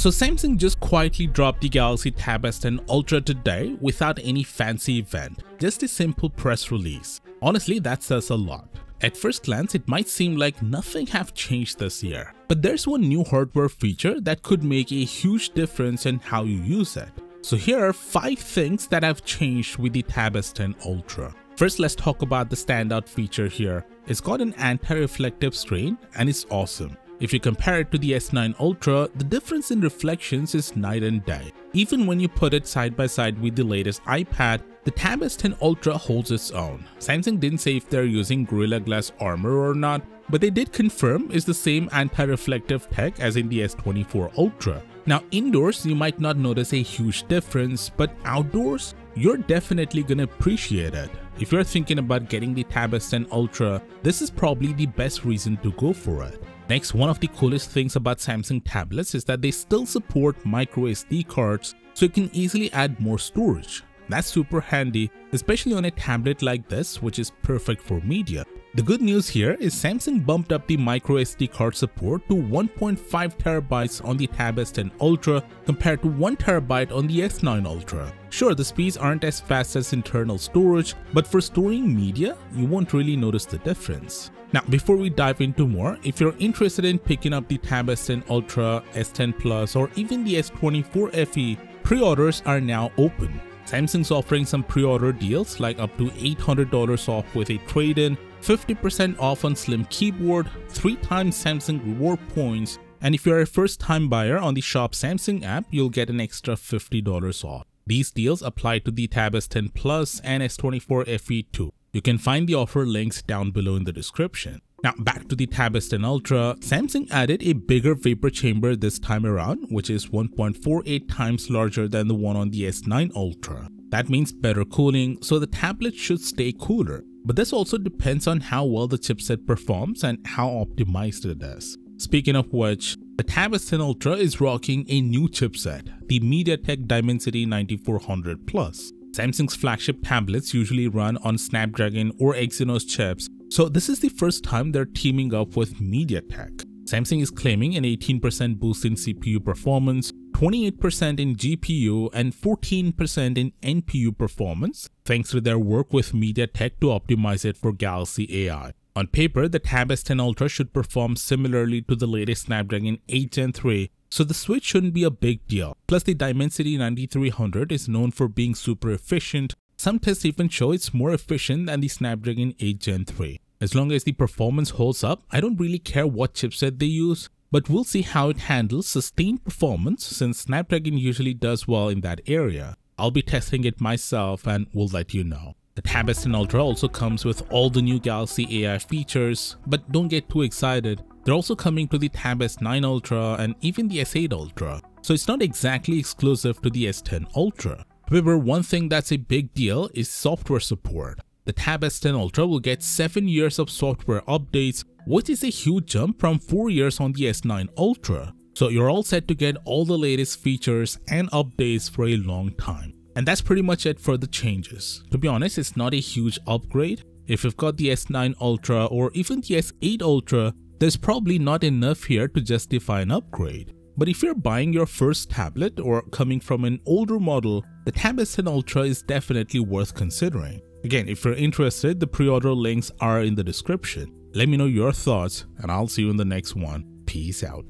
So Samsung just quietly dropped the Galaxy Tab S10 Ultra today without any fancy event, just a simple press release. Honestly, that says a lot. At first glance, it might seem like nothing have changed this year, but there's one new hardware feature that could make a huge difference in how you use it. So here are 5 things that have changed with the Tab S10 Ultra. First, let's talk about the standout feature here. It's got an anti-reflective screen and it's awesome. If you compare it to the S9 Ultra, the difference in reflections is night and day. Even when you put it side by side with the latest iPad, the Tab S10 Ultra holds its own. Samsung didn't say if they're using Gorilla Glass armor or not, but they did confirm it's the same anti-reflective tech as in the S24 Ultra. Now indoors, you might not notice a huge difference, but outdoors, you're definitely gonna appreciate it. If you're thinking about getting the Tab S10 Ultra, this is probably the best reason to go for it. Next, one of the coolest things about Samsung tablets is that they still support microSD cards, so you can easily add more storage. That's super handy, especially on a tablet like this, which is perfect for media. The good news here is Samsung bumped up the microSD card support to 1.5TB on the Tab S10 Ultra compared to 1TB on the S9 Ultra. Sure, the speeds aren't as fast as internal storage, but for storing media, you won't really notice the difference. Now, before we dive into more, if you're interested in picking up the Tab S10 Ultra, S10 Plus, or even the S24 FE, pre-orders are now open. Samsung's offering some pre-order deals like up to $800 off with a trade-in, 50% off on slim keyboard, 3 times Samsung reward points, and if you're a first-time buyer on the Shop Samsung app, you'll get an extra $50 off. These deals apply to the Tab S10 Plus and S24 FE too. You can find the offer links down below in the description. Now back to the Tab S10 Ultra, Samsung added a bigger vapor chamber this time around, which is 1.48 times larger than the one on the S9 Ultra. That means better cooling, so the tablet should stay cooler. But this also depends on how well the chipset performs and how optimized it is. Speaking of which, the Tab S10 Ultra is rocking a new chipset, the MediaTek Dimensity 9400 Plus. Samsung's flagship tablets usually run on Snapdragon or Exynos chips, so this is the first time they're teaming up with MediaTek. Samsung is claiming an 18% boost in CPU performance, 28% in GPU, and 14% in NPU performance, thanks to their work with MediaTek to optimize it for Galaxy AI. On paper, the Tab S10 Ultra should perform similarly to the latest Snapdragon 8 Gen 3, so the switch shouldn't be a big deal. Plus, the Dimensity 9300 is known for being super efficient. Some tests even show it's more efficient than the Snapdragon 8 Gen 3. As long as the performance holds up, I don't really care what chipset they use, but we'll see how it handles sustained performance since Snapdragon usually does well in that area. I'll be testing it myself and we'll let you know. The Tab S10 Ultra also comes with all the new Galaxy AI features, but don't get too excited. They're also coming to the Tab S9 Ultra and even the S8 Ultra, so it's not exactly exclusive to the S10 Ultra. However, one thing that's a big deal is software support. The Tab S10 Ultra will get 7 years of software updates, which is a huge jump from 4 years on the S9 Ultra. So you're all set to get all the latest features and updates for a long time. And that's pretty much it for the changes. To be honest, it's not a huge upgrade. If you've got the S9 Ultra or even the S8 Ultra, there's probably not enough here to justify an upgrade. But if you're buying your first tablet or coming from an older model, the Tab S10 Ultra is definitely worth considering. Again, if you're interested, the pre-order links are in the description. Let me know your thoughts and I'll see you in the next one. Peace out.